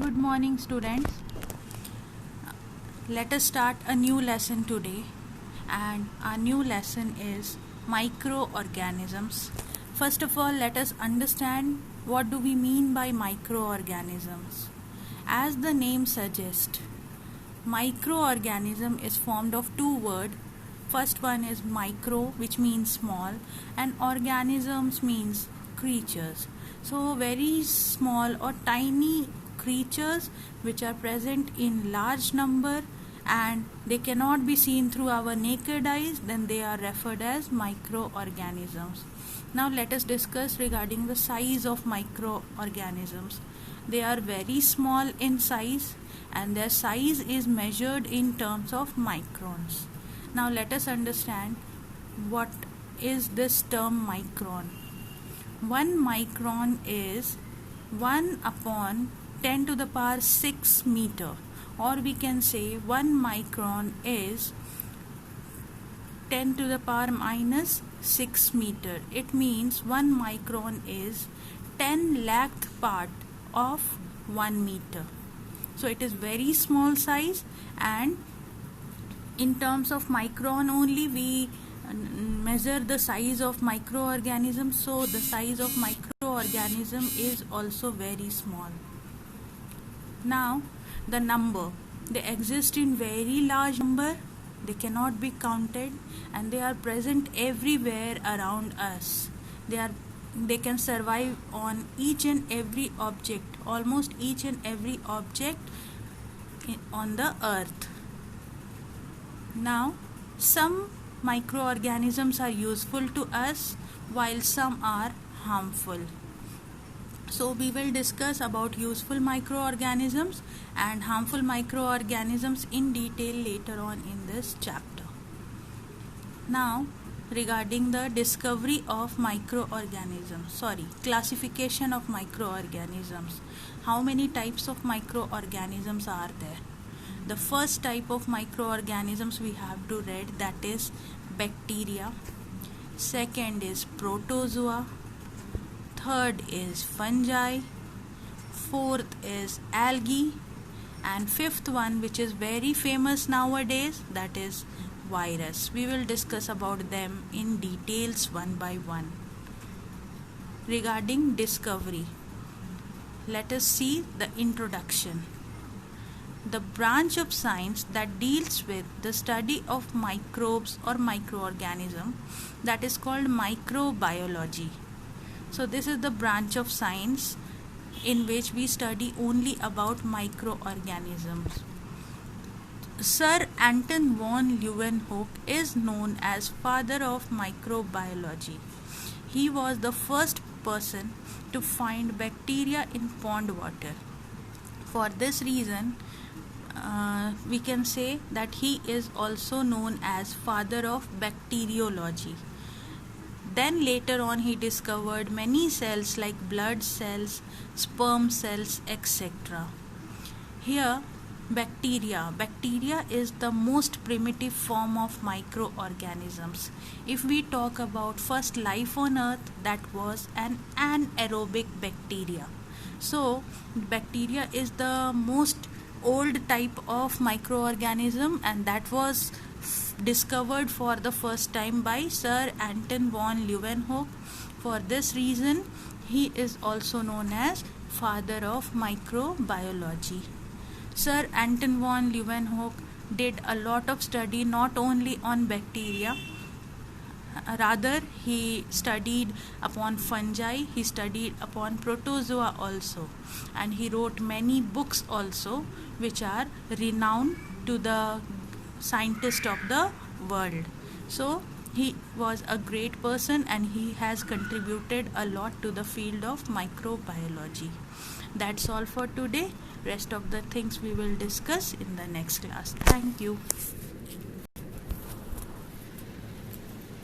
Good morning, students. Let us start a new lesson today, and our new lesson is microorganisms. First of all, let us understand what do we mean by microorganisms. As the name suggests, microorganism is formed of two words. First one is micro, which means small, and organisms means creatures. So very small or tiny creatures which are present in large number and they cannot be seen through our naked eyes, then they are referred as microorganisms. Now let us discuss regarding the size of microorganisms. They are very small in size and their size is measured in terms of microns. Now let us understand what is this term micron. 1 micron is 1 upon 10 to the power 6 meter, or we can say 1 micron is 10 to the power minus 6 meter. It means 1 micron is 10 lakh part of 1 meter. So it is very small size, and in terms of micron only we measure the size of microorganisms. So the size of microorganism is also very small. Now the number, they exist in very large number, they cannot be counted, and they are present everywhere around us. They can survive on each and every object, almost each and every object on the earth. Now some microorganisms are useful to us while some are harmful. So we will discuss about useful microorganisms and harmful microorganisms in detail later on in this chapter. Now regarding the classification of microorganisms. How many types of microorganisms are there? The first type of microorganisms we have to read, that is bacteria. Second is protozoa. Third is fungi. Fourth is algae. And fifth one, which is very famous nowadays, that is virus. We will discuss about them in details one by one. Regarding discovery, let us see the introduction. The branch of science that deals with the study of microbes or microorganism, that is called microbiology. So this is the branch of science in which we study only about microorganisms. Sir Anton von Leeuwenhoek is known as father of microbiology. He was the first person to find bacteria in pond water. For this reason, we can say that he is also known as father of bacteriology. Then later on he discovered many cells like blood cells, sperm cells, etc. Here bacteria is the most primitive form of microorganisms. If we talk about first life on earth, that was an anaerobic bacteria. So bacteria is the most old type of microorganism, and that was discovered for the first time by Sir Anton von Leeuwenhoek. For this reason, he is also known as father of microbiology. Sir Anton von Leeuwenhoek did a lot of study not only on bacteria, rather he studied upon fungi, he studied upon protozoa also, and he wrote many books also which are renowned to the scientists of the world. So he was a great person and he has contributed a lot to the field of microbiology. That's all for today. Rest of the things we will discuss in the next class. Thank you.